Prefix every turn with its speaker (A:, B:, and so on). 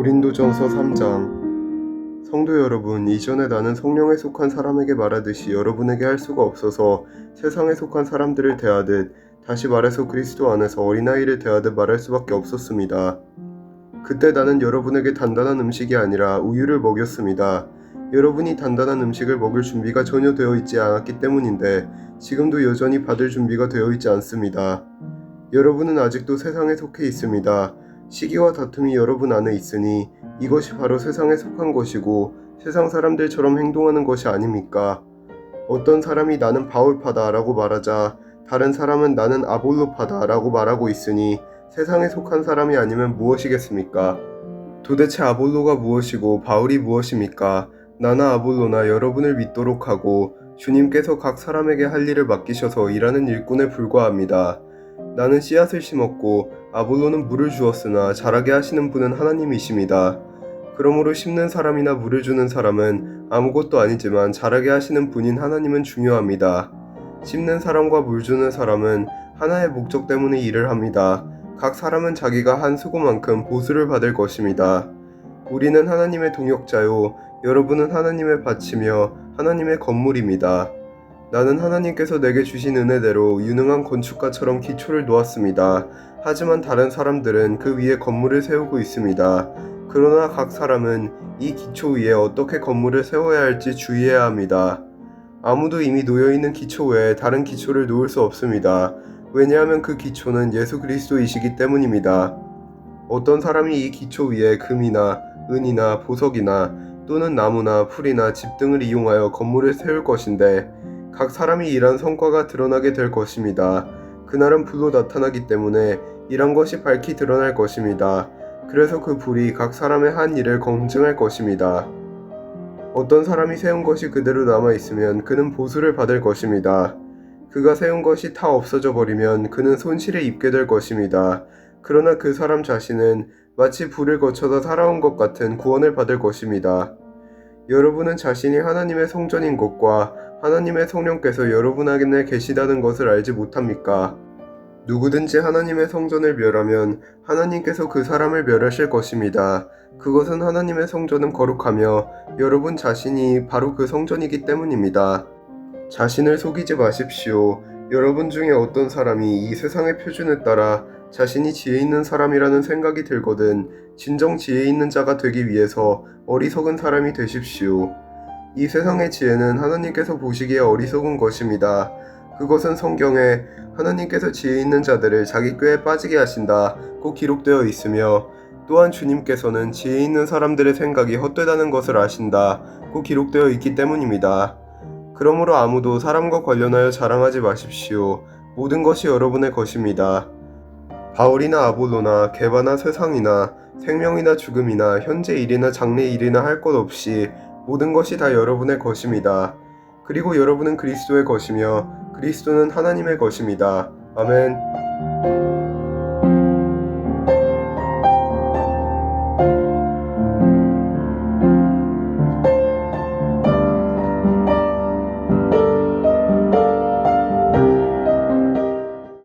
A: 고린도전서 3장. 성도 여러분, 이전에 나는 성령에 속한 사람에게 말하듯이 여러분에게 할 수가 없어서 세상에 속한 사람들을 대하듯, 다시 말해서 그리스도 안에서 어린아이를 대하듯 말할 수밖에 없었습니다. 그때 나는 여러분에게 단단한 음식이 아니라 우유를 먹였습니다. 여러분이 단단한 음식을 먹을 준비가 전혀 되어 있지 않았기 때문인데, 지금도 여전히 받을 준비가 되어 있지 않습니다. 여러분은 아직도 세상에 속해 있습니다. 시기와 다툼이 여러분 안에 있으니 이것이 바로 세상에 속한 것이고 세상 사람들처럼 행동하는 것이 아닙니까? 어떤 사람이 나는 바울파다 라고 말하자 다른 사람은 나는 아볼로파다 라고 말하고 있으니 세상에 속한 사람이 아니면 무엇이겠습니까? 도대체 아볼로가 무엇이고 바울이 무엇입니까? 나나 아볼로나 여러분을 믿도록 하고 주님께서 각 사람에게 할 일을 맡기셔서 일하는 일꾼에 불과합니다. 나는 씨앗을 심었고 아볼로는 물을 주었으나 자라게 하시는 분은 하나님이십니다. 그러므로 심는 사람이나 물을 주는 사람은 아무것도 아니지만 자라게 하시는 분인 하나님은 중요합니다. 심는 사람과 물 주는 사람은 하나의 목적 때문에 일을 합니다. 각 사람은 자기가 한 수고만큼 보수를 받을 것입니다. 우리는 하나님의 동역자요, 여러분은 하나님의 밭이며 하나님의 건물입니다. 나는 하나님께서 내게 주신 은혜대로 유능한 건축가처럼 기초를 놓았습니다. 하지만 다른 사람들은 그 위에 건물을 세우고 있습니다. 그러나 각 사람은 이 기초 위에 어떻게 건물을 세워야 할지 주의해야 합니다. 아무도 이미 놓여있는 기초 외에 다른 기초를 놓을 수 없습니다. 왜냐하면 그 기초는 예수 그리스도이시기 때문입니다. 어떤 사람이 이 기초 위에 금이나 은이나 보석이나 또는 나무나 풀이나 집 등을 이용하여 건물을 세울 것인데, 각 사람이 일한 성과가 드러나게 될 것입니다. 그날은 불로 나타나기 때문에 일한 것이 밝히 드러날 것입니다. 그래서 그 불이 각 사람의 한 일을 검증할 것입니다. 어떤 사람이 세운 것이 그대로 남아있으면 그는 보수를 받을 것입니다. 그가 세운 것이 다 없어져 버리면 그는 손실에 입게 될 것입니다. 그러나 그 사람 자신은 마치 불을 거쳐서 살아온 것 같은 구원을 받을 것입니다. 여러분은 자신이 하나님의 성전인 것과 하나님의 성령께서 여러분 안에 계시다는 것을 알지 못합니까? 누구든지 하나님의 성전을 멸하면 하나님께서 그 사람을 멸하실 것입니다. 그것은 하나님의 성전은 거룩하며 여러분 자신이 바로 그 성전이기 때문입니다. 자신을 속이지 마십시오. 여러분 중에 어떤 사람이 이 세상의 표준에 따라 자신이 지혜 있는 사람이라는 생각이 들거든 진정 지혜 있는 자가 되기 위해서 어리석은 사람이 되십시오. 이 세상의 지혜는 하나님께서 보시기에 어리석은 것입니다. 그것은 성경에 하나님께서 지혜 있는 자들을 자기 꾀에 빠지게 하신다고 기록되어 있으며, 또한 주님께서는 지혜 있는 사람들의 생각이 헛되다는 것을 아신다고 기록되어 있기 때문입니다. 그러므로 아무도 사람과 관련하여 자랑하지 마십시오. 모든 것이 여러분의 것입니다. 바울이나 아볼로나 게바나 세상이나 생명이나 죽음이나 현재 일이나 장래 일이나 할 것 없이 모든 것이 다 여러분의 것입니다. 그리고 여러분은 그리스도의 것이며 그리스도는 하나님의 것입니다. 아멘.